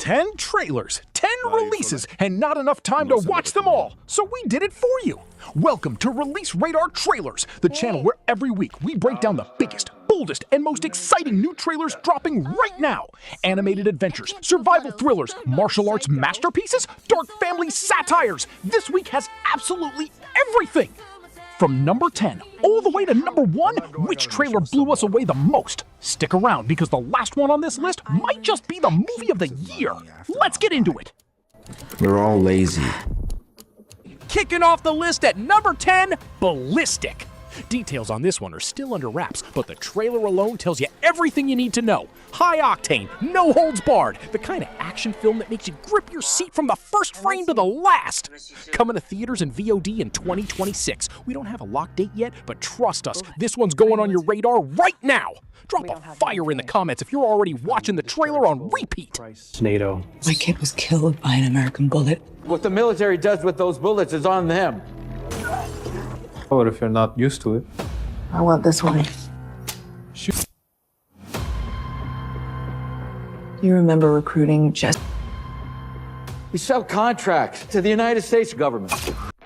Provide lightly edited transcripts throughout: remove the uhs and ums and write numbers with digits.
10 trailers, 10 releases, and not enough time to watch them all, so we did it for you. Welcome to Release Radar Trailers, the channel where every week we break down the biggest, boldest, and most exciting new trailers dropping right now. Animated adventures, survival thrillers, martial arts masterpieces, dark family satires. This week has absolutely everything. From number 10 all the way to number 1, which trailer blew us away the most? Stick around because the last one on this list might just be the movie of the year. Let's get into it. We're all lazy. Kicking off the list at number 10, Ballistic. Details on this one are still under wraps, but the trailer alone tells you everything you need to know. High octane, no holds barred, the kind of action film that makes you grip your seat from the first frame to the last. Coming to theaters and VOD in 2026. We don't have a lock date yet, but trust us, this one's going on your radar right now. Drop a fire in the comments if you're already watching the trailer on repeat. NATO. My kid was killed by an American bullet. What the military does with those bullets is on them. Or if you're not used to it. I want this one. Shoot. You remember recruiting Jess? We sell contracts to the United States government.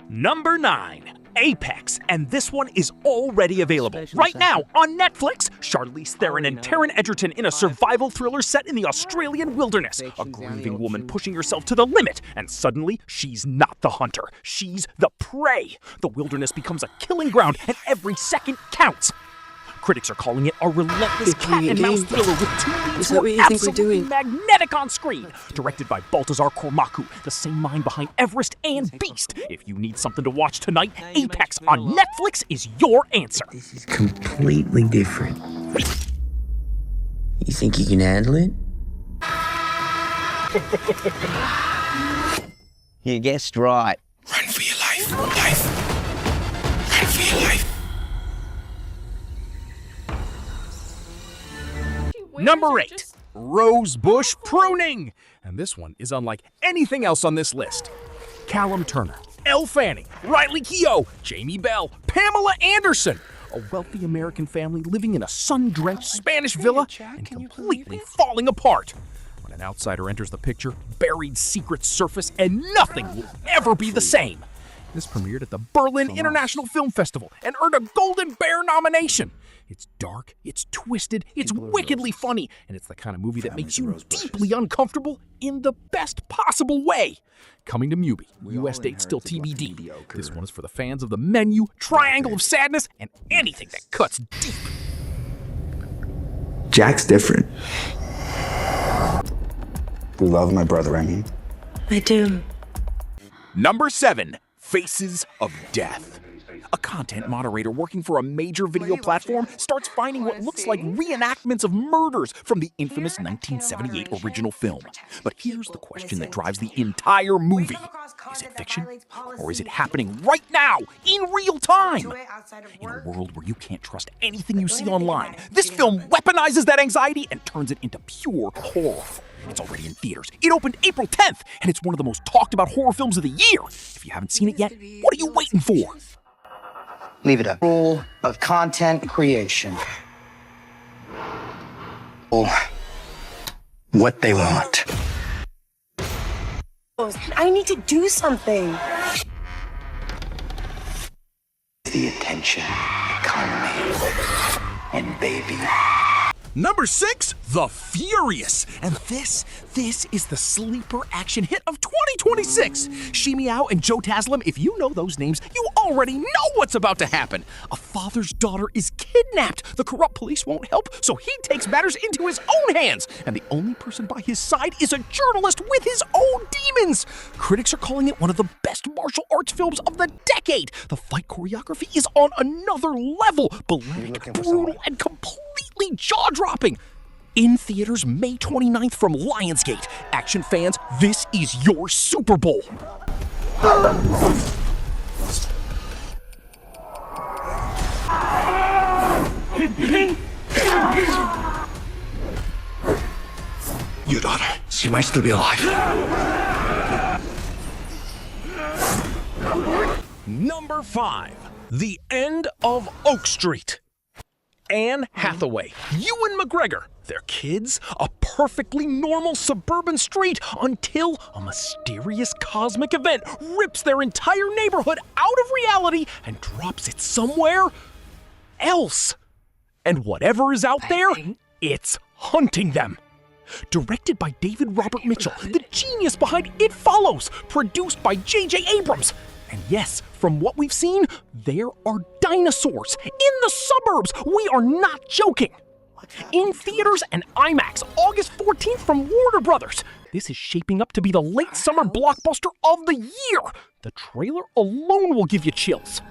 Number 9, Apex, and this one is already available right now on Netflix. Charlize Theron and Taron Egerton in a survival thriller set in the Australian wilderness. A grieving woman pushing herself to the limit, and suddenly she's not the hunter, she's the prey. The wilderness becomes a killing ground, and every second counts. Critics are calling it a relentless cat and mouse thriller with two leads who are absolutely magnetic on screen. Directed by Baltazar Kormaku, the same mind behind Everest and Beast. If you need something to watch tonight, Apex on Netflix is your answer. This is completely different. You think you can handle it? You guessed right. Run for your life. Run for your life. Number 8, Rosebush Pruning. And this one is unlike anything else on this list. Callum Turner, Elle Fanning, Riley Keough, Jamie Bell, Pamela Anderson. A wealthy American family living in a sun-drenched Spanish villa and completely falling apart. When an outsider enters the picture, buried secrets surface and nothing will ever be the same. This premiered at the Berlin International Film Festival and earned a Golden Bear nomination. It's dark, it's twisted, it's wickedly funny, and it's the kind of movie that makes you deeply uncomfortable in the best possible way. Coming to Mubi, US date still TBD. This one is for the fans of the Menu, Triangle of Sadness, and anything that cuts deep. Jack's different. You love my brother, I mean. I do. Number 7, Faces of Death. A content moderator working for a major video platform starts finding what looks like reenactments of murders from the infamous 1978 original film. But here's the question that drives the entire movie. Is it fiction? Or is it happening right now, in real time? In a world where you can't trust anything you see online, this film weaponizes that anxiety and turns it into pure horror. It's already in theaters. It opened April 10th, and it's one of the most talked about horror films of the year. If you haven't seen it yet, what are you waiting for? Leave it up. Rule of content creation. What they want. I need to do something. The attention economy. And baby. Number 6, The Furious. And this is the sleeper action hit of 2026. Shi Meow and Joe Taslim, if you know those names, you already know what's about to happen. A father's daughter is kidnapped. The corrupt police won't help, so he takes matters into his own hands. And the only person by his side is a journalist with his own demons. Critics are calling it one of the best martial arts films of the decade. The fight choreography is on another level. Ballistic, brutal, and completely jaw-dropping. In theaters May 29th from Lionsgate. Action fans, this is your Super Bowl. Your daughter, she might still be alive. Number 5, The End of Oak Street. Anne Hathaway, Ewan McGregor, Their kids? A perfectly normal suburban street until a mysterious cosmic event rips their entire neighborhood out of reality and drops it somewhere else. And whatever is out there, it's hunting them. Directed by David Robert Mitchell, the genius behind It Follows, produced by J.J. Abrams. And yes, from what we've seen, there are dinosaurs in the suburbs. We are not joking. In theaters and IMAX, August 14th from Warner Brothers. This is shaping up to be the late summer blockbuster of the year. The trailer alone will give you chills.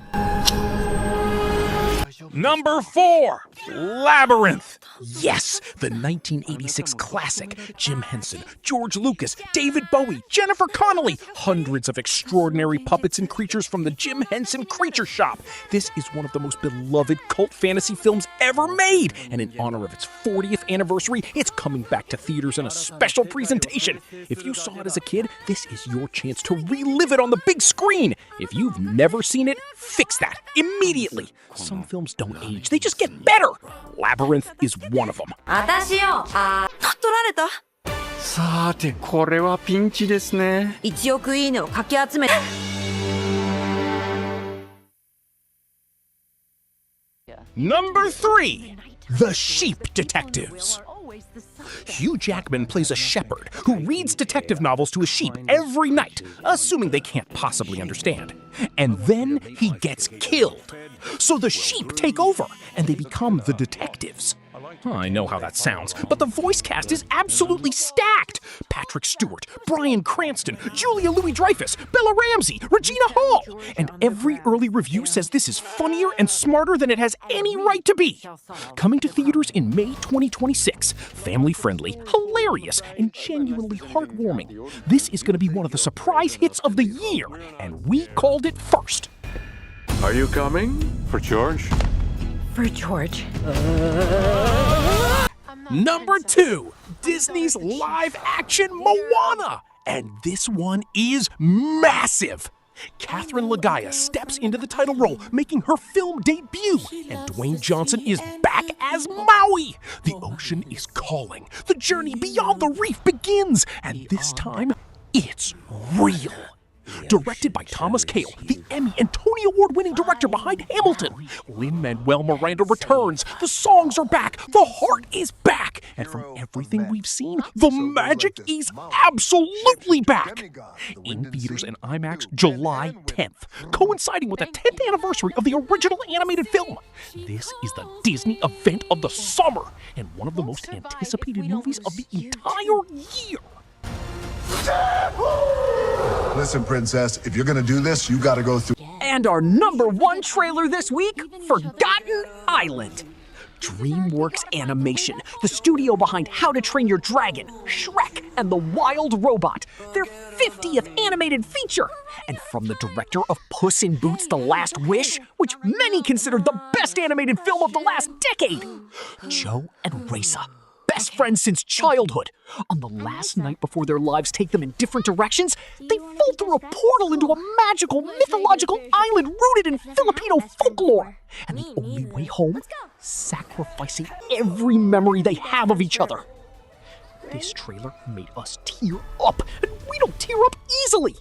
Number 4, Labyrinth. Yes, the 1986 classic. Jim Henson, George Lucas, David Bowie, Jennifer Connelly, hundreds of extraordinary puppets and creatures from the Jim Henson Creature Shop. This is one of the most beloved cult fantasy films ever made, and in honor of its 40th anniversary, it's coming back to theaters in a special presentation. If you saw it as a kid, this is your chance to relive it on the big screen. If you've never seen it, fix that immediately. Some films don't age, they just get better. Labyrinth is one of them. 私よ。あ、取られた。さて、これはピンチですね。1億いいねをかき集め。Number 3, The Sheep Detectives. Hugh Jackman plays a shepherd who reads detective novels to his sheep every night, assuming they can't possibly understand. And then he gets killed. So the sheep take over, and they become the detectives. I know how that sounds, but the voice cast is absolutely stacked. Patrick Stewart, Bryan Cranston, Julia Louis-Dreyfus, Bella Ramsey, Regina Hall. And every early review says this is funnier and smarter than it has any right to be. Coming to theaters in May 2026. Family-friendly, hilarious, and genuinely heartwarming. This is going to be one of the surprise hits of the year, and we called it first. Are you coming? For George? For George. Number 2, Disney's live-action Moana. And this one is massive. Catherine Lagaya steps into the title role, making her film debut. And Dwayne Johnson is back as Maui. The ocean is calling. The journey beyond the reef begins. And this time, it's real. Directed by Thomas Kail, the Emmy and Tony Award-winning director behind Hamilton. Lin-Manuel Miranda returns. The songs are back. The heart is back. And from everything we've seen, the magic is absolutely back. In theaters and IMAX July 10th, coinciding with the 10th anniversary of the original animated film. This is the Disney event of the summer and one of the most anticipated movies of the entire year. Listen, Princess, if you're gonna do this, you gotta go through. And our number 1 trailer this week, Forgotten Island. DreamWorks Animation, the studio behind How to Train Your Dragon, Shrek, and The Wild Robot, their 50th animated feature. And from the director of Puss in Boots: The Last Wish, which many considered the best animated film of the last decade. Joe and Raisa, best friends since childhood. On the last night before their lives take them in different directions, they fall through a portal into a magical, mythological island rooted in Filipino folklore. And the only way home? Sacrificing every memory they have of each other. This trailer made us tear up, and we don't tear up easily.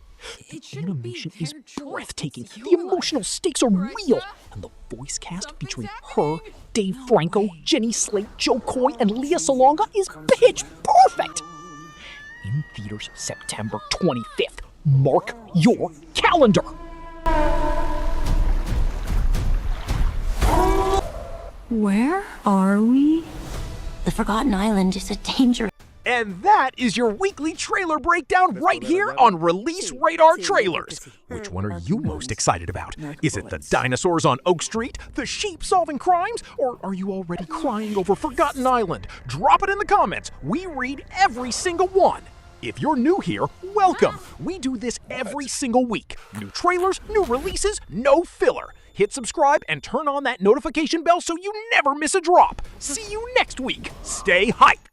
The animation is breathtaking, the emotional stakes are real, and the voice cast featuring her, Dave Franco, Jenny Slate, Joe Coy, and Leah Salonga is pitch perfect! In theaters September 25th. Mark your calendar! Where are we? The Forgotten Island is a danger. And that is your weekly trailer breakdown right here on Release Radar Trailers. Which one are you most excited about? Is it the dinosaurs on Oak Street, the sheep solving crimes, or are you already crying over Forgotten Island? Drop it in the comments. We read every single one. If you're new here, welcome. We do this every single week. New trailers, new releases, no filler. Hit subscribe and turn on that notification bell so you never miss a drop. See you next week. Stay hyped.